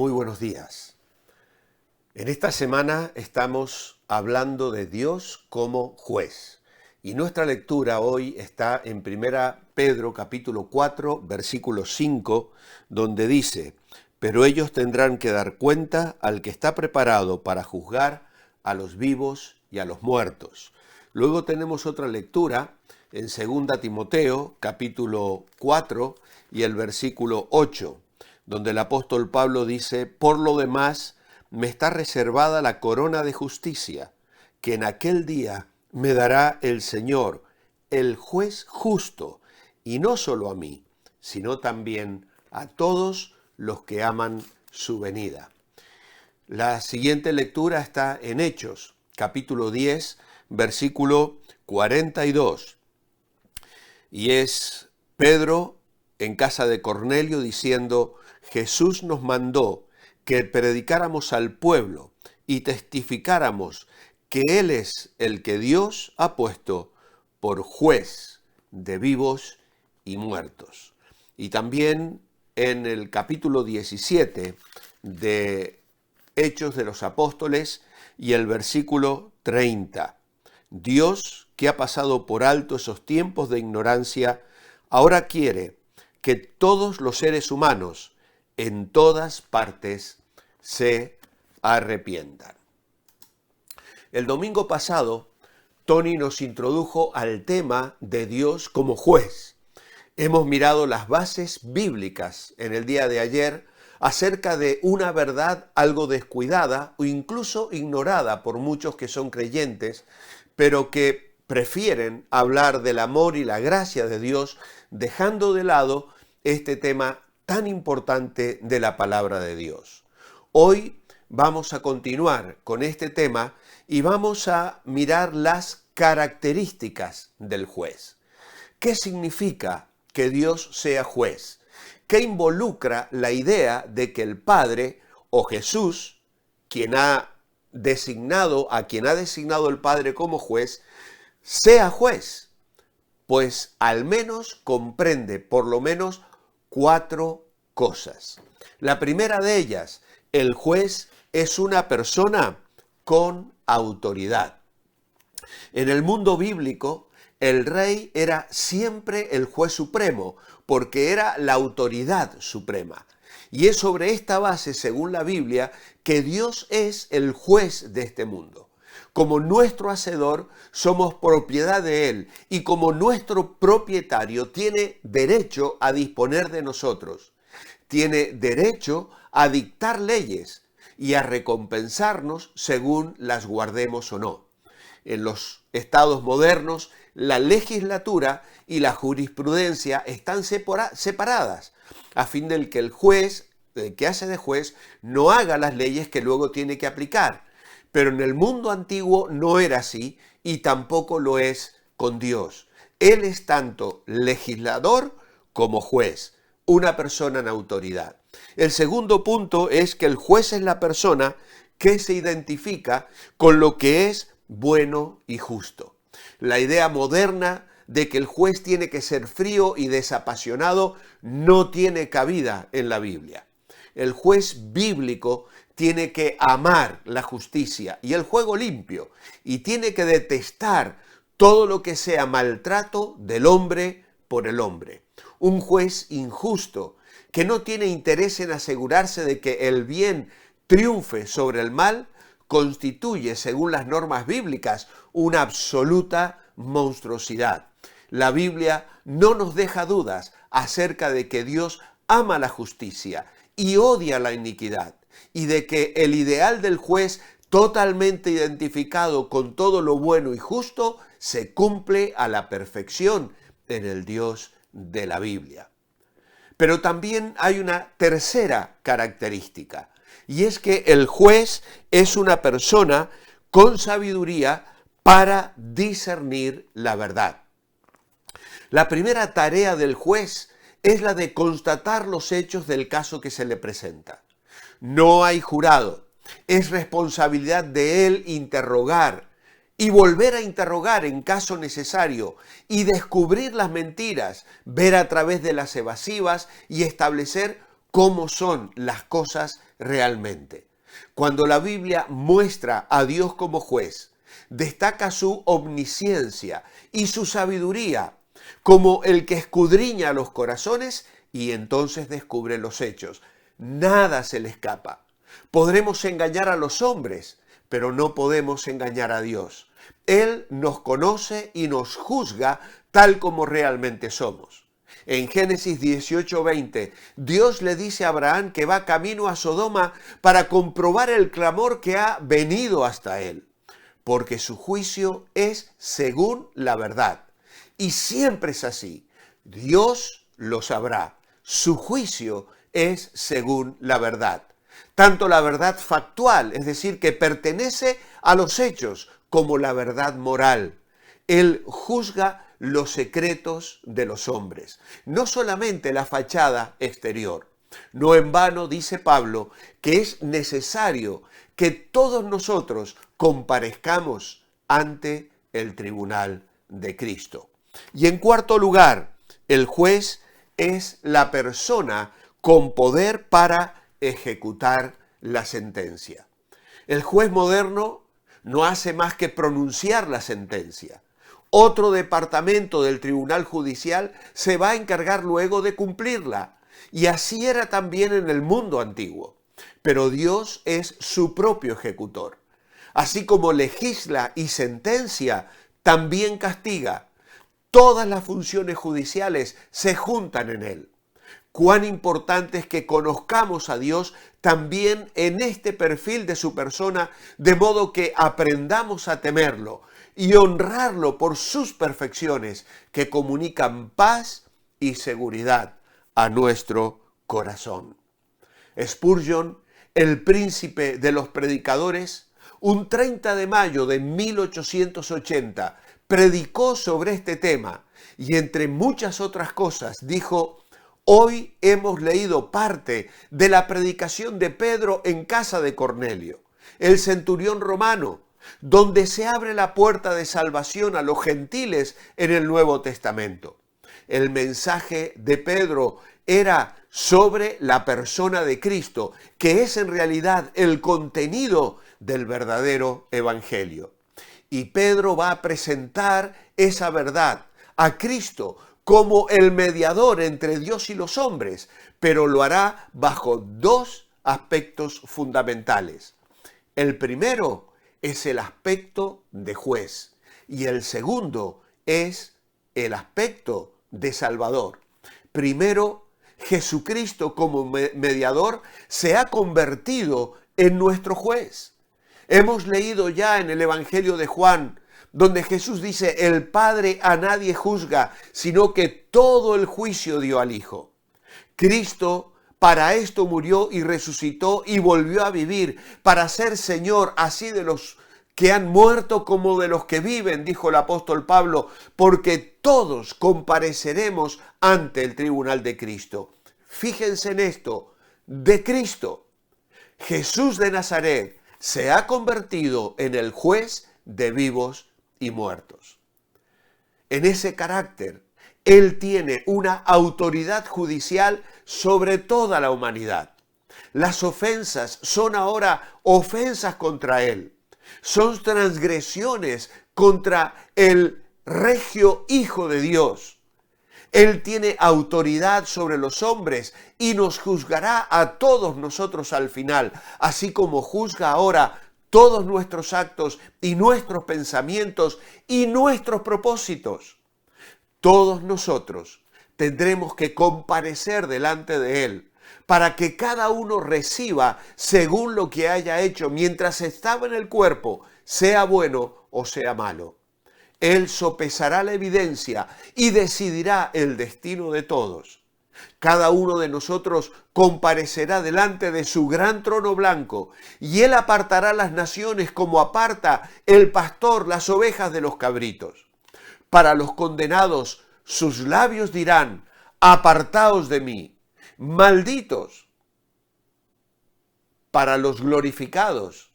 Muy buenos días. En esta semana estamos hablando de Dios como juez. Y nuestra lectura hoy está en 1 Pedro capítulo 4, versículo 5, donde dice: pero ellos tendrán que dar cuenta al que está preparado para juzgar a los vivos y a los muertos. Luego tenemos otra lectura en 2 Timoteo capítulo 4 y el versículo 8, donde el apóstol Pablo dice: por lo demás, me está reservada la corona de justicia, que en aquel día me dará el Señor, el juez justo, y no solo a mí, sino también a todos los que aman su venida. La siguiente lectura está en Hechos, capítulo 10, versículo 42, y es Pedro en casa de Cornelio diciendo: Jesús nos mandó que predicáramos al pueblo y testificáramos que Él es el que Dios ha puesto por juez de vivos y muertos. Y también en el capítulo 17 de Hechos de los Apóstoles y el versículo 30. Dios, que ha pasado por alto esos tiempos de ignorancia, ahora quiere que todos los seres humanos en todas partes se arrepientan. El domingo pasado, Tony nos introdujo al tema de Dios como juez. Hemos mirado las bases bíblicas en el día de ayer acerca de una verdad algo descuidada o incluso ignorada por muchos que son creyentes, pero que prefieren hablar del amor y la gracia de Dios, dejando de lado este tema tan importante de la palabra de Dios. Hoy vamos a continuar con este tema y vamos a mirar las características del juez. ¿Qué significa que Dios sea juez? ¿Qué involucra la idea de que el Padre o Jesús, a quien ha designado el Padre como juez, sea juez? Pues al menos comprende por lo menos 4 cosas. La primera de ellas: el juez es una persona con autoridad. En el mundo bíblico, el rey era siempre el juez supremo, porque era la autoridad suprema. Y es sobre esta base, según la Biblia, que Dios es el juez de este mundo. Como nuestro hacedor, somos propiedad de Él, y como nuestro propietario tiene derecho a disponer de nosotros. Tiene derecho a dictar leyes y a recompensarnos según las guardemos o no. En los estados modernos, la legislatura y la jurisprudencia están separadas, a fin de que el juez, el que hace de juez, no haga las leyes que luego tiene que aplicar. Pero en el mundo antiguo no era así y tampoco lo es con Dios. Él es tanto legislador como juez, una persona en autoridad. El segundo punto es que el juez es la persona que se identifica con lo que es bueno y justo. La idea moderna de que el juez tiene que ser frío y desapasionado no tiene cabida en la Biblia. El juez bíblico tiene que amar la justicia y el juego limpio, y tiene que detestar todo lo que sea maltrato del hombre por el hombre. Un juez injusto, que no tiene interés en asegurarse de que el bien triunfe sobre el mal, constituye, según las normas bíblicas, una absoluta monstruosidad. La Biblia no nos deja dudas acerca de que Dios ama la justicia y odia la iniquidad, y de que el ideal del juez, totalmente identificado con todo lo bueno y justo, se cumple a la perfección en el Dios de la Biblia. Pero también hay una tercera característica, y es que el juez es una persona con sabiduría para discernir la verdad. La primera tarea del juez es la de constatar los hechos del caso que se le presenta. No hay jurado, es responsabilidad de él interrogar y volver a interrogar en caso necesario y descubrir las mentiras, ver a través de las evasivas y establecer cómo son las cosas realmente. Cuando la Biblia muestra a Dios como juez, destaca su omnisciencia y su sabiduría como el que escudriña los corazones y entonces descubre los hechos. Nada se le escapa. Podremos engañar a los hombres, pero no podemos engañar a Dios. Él nos conoce y nos juzga tal como realmente somos. En Génesis 18:20, Dios le dice a Abraham que va camino a Sodoma para comprobar el clamor que ha venido hasta él, porque su juicio es según la verdad. Y siempre es así. Dios lo sabrá. Su juicio es según la verdad. Tanto la verdad factual, es decir, que pertenece a los hechos, como la verdad moral. Él juzga los secretos de los hombres, no solamente la fachada exterior. No en vano dice Pablo que es necesario que todos nosotros comparezcamos ante el tribunal de Cristo. Y en cuarto lugar, el juez es la persona con poder para ejecutar la sentencia. El juez moderno no hace más que pronunciar la sentencia. Otro departamento del Tribunal Judicial se va a encargar luego de cumplirla. Y así era también en el mundo antiguo. Pero Dios es su propio ejecutor. Así como legisla y sentencia, también castiga. Todas las funciones judiciales se juntan en él. Cuán importante es que conozcamos a Dios también en este perfil de su persona, de modo que aprendamos a temerlo y honrarlo por sus perfecciones que comunican paz y seguridad a nuestro corazón. Spurgeon, el príncipe de los predicadores, un 30 de mayo de 1880, predicó sobre este tema y entre muchas otras cosas dijo: hoy hemos leído parte de la predicación de Pedro en casa de Cornelio, el centurión romano, donde se abre la puerta de salvación a los gentiles en el Nuevo Testamento. El mensaje de Pedro era sobre la persona de Cristo, que es en realidad el contenido del verdadero evangelio. Y Pedro va a presentar esa verdad a Cristo como el mediador entre Dios y los hombres, pero lo hará bajo dos aspectos fundamentales. El primero es el aspecto de juez y el segundo es el aspecto de salvador. Primero, Jesucristo como mediador se ha convertido en nuestro juez. Hemos leído ya en el Evangelio de Juan, donde Jesús dice: el Padre a nadie juzga, sino que todo el juicio dio al Hijo. Cristo para esto murió y resucitó y volvió a vivir, para ser Señor así de los que han muerto como de los que viven, dijo el apóstol Pablo, porque todos compareceremos ante el tribunal de Cristo. Fíjense en esto, de Cristo. Jesús de Nazaret se ha convertido en el juez de vivos y muertos. En ese carácter, Él tiene una autoridad judicial sobre toda la humanidad. Las ofensas son ahora ofensas contra Él. Son transgresiones contra el regio Hijo de Dios. Él tiene autoridad sobre los hombres y nos juzgará a todos nosotros al final, así como juzga ahora todos nuestros actos y nuestros pensamientos y nuestros propósitos. Todos nosotros tendremos que comparecer delante de Él para que cada uno reciba según lo que haya hecho mientras estaba en el cuerpo, sea bueno o sea malo. Él sopesará la evidencia y decidirá el destino de todos. Cada uno de nosotros comparecerá delante de su gran trono blanco y Él apartará las naciones como aparta el pastor las ovejas de los cabritos. Para los condenados, sus labios dirán: apartaos de mí, malditos. Para los glorificados,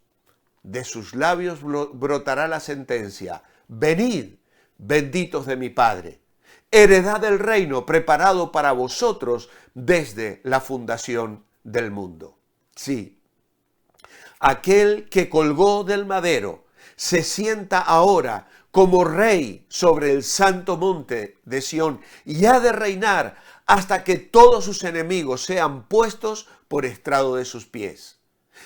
de sus labios brotará la sentencia: venid, benditos de mi Padre, heredad del reino preparado para vosotros desde la fundación del mundo. Sí, aquel que colgó del madero, se sienta ahora como rey sobre el santo monte de Sión y ha de reinar hasta que todos sus enemigos sean puestos por estrado de sus pies.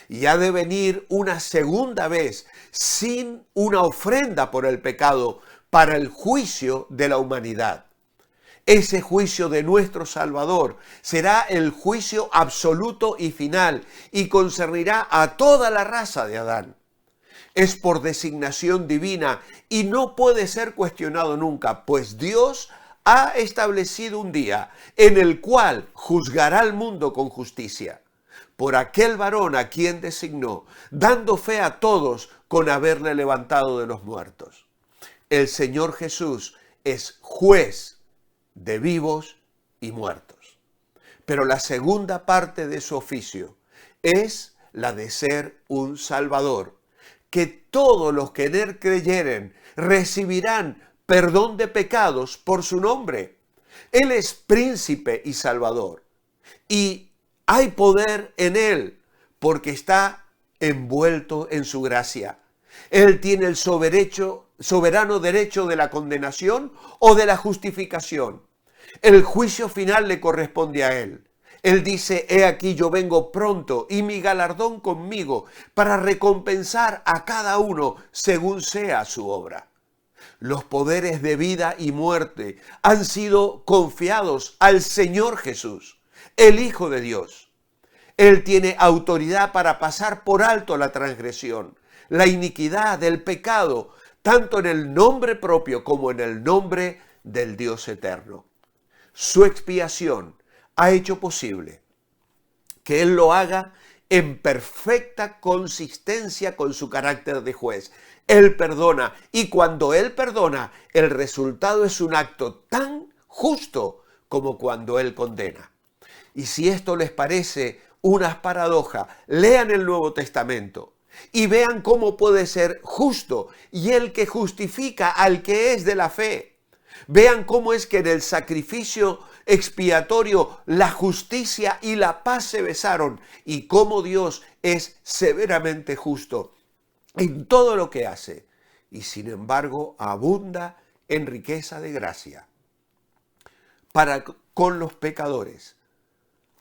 Y ha de venir una segunda vez sin una ofrenda por el pecado para el juicio de la humanidad. Ese juicio de nuestro Salvador será el juicio absoluto y final y concernirá a toda la raza de Adán. Es por designación divina y no puede ser cuestionado nunca, pues Dios ha establecido un día en el cual juzgará al mundo con justicia, por aquel varón a quien designó, dando fe a todos con haberle levantado de los muertos. El Señor Jesús es juez de vivos y muertos. Pero la segunda parte de su oficio es la de ser un Salvador, que todos los que en él creyeren recibirán perdón de pecados por su nombre. Él es príncipe y salvador. Y hay poder en él porque está envuelto en su gracia. Él tiene el soberano derecho de la condenación o de la justificación. El juicio final le corresponde a él. Él dice, he aquí yo vengo pronto y mi galardón conmigo para recompensar a cada uno según sea su obra. Los poderes de vida y muerte han sido confiados al Señor Jesús, el Hijo de Dios. Él tiene autoridad para pasar por alto la transgresión, la iniquidad, el pecado, tanto en el nombre propio como en el nombre del Dios eterno. Su expiación ha hecho posible que Él lo haga en perfecta consistencia con su carácter de juez. Él perdona y cuando Él perdona, el resultado es un acto tan justo como cuando Él condena. Y si esto les parece una paradoja, lean el Nuevo Testamento y vean cómo puede ser justo y el que justifica al que es de la fe. Vean cómo es que en el sacrificio expiatorio la justicia y la paz se besaron y cómo Dios es severamente justo en todo lo que hace y sin embargo abunda en riqueza de gracia para con los pecadores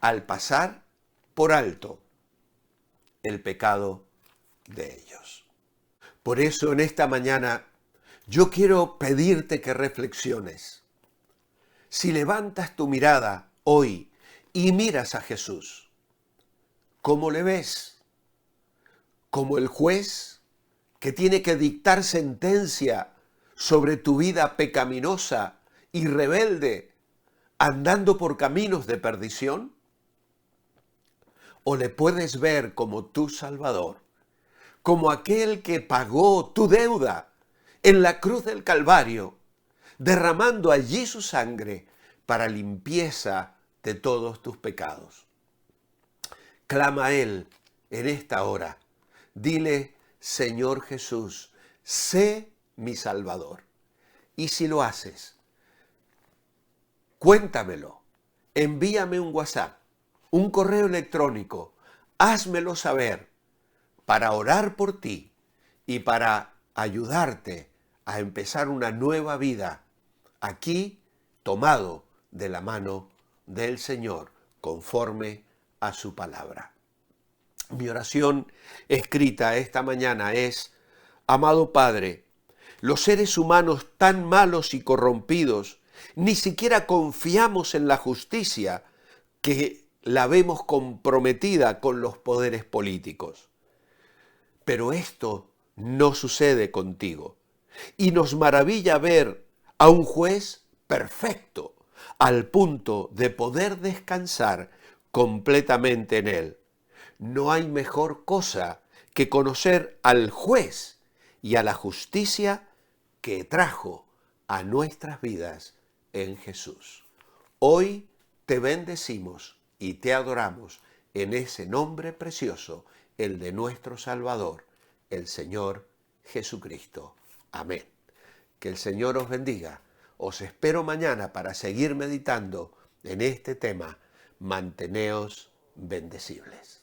al pasar por alto el pecado de ellos. Por eso en esta mañana yo quiero pedirte que reflexiones. Si levantas tu mirada hoy y miras a Jesús, ¿cómo le ves? ¿Como el juez que tiene que dictar sentencia sobre tu vida pecaminosa y rebelde, andando por caminos de perdición? ¿O le puedes ver como tu Salvador, como aquel que pagó tu deuda en la cruz del Calvario, derramando allí su sangre para limpieza de todos tus pecados? Clama a Él en esta hora. Dile, Señor Jesús, sé mi Salvador. Y si lo haces, cuéntamelo, envíame un WhatsApp, un correo electrónico, házmelo saber para orar por ti y para ayudarte a empezar una nueva vida aquí tomado de la mano del Señor conforme a su palabra. Mi oración escrita esta mañana es, amado Padre, los seres humanos tan malos y corrompidos ni siquiera confiamos en la justicia que la vemos comprometida con los poderes políticos. Pero esto no sucede contigo. Y nos maravilla ver a un juez perfecto, al punto de poder descansar completamente en él. No hay mejor cosa que conocer al juez y a la justicia que trajo a nuestras vidas en Jesús. Hoy te bendecimos y te adoramos en ese nombre precioso, el de nuestro Salvador, el Señor Jesucristo. Amén. Que el Señor os bendiga. Os espero mañana para seguir meditando en este tema. Manteneos bendecibles.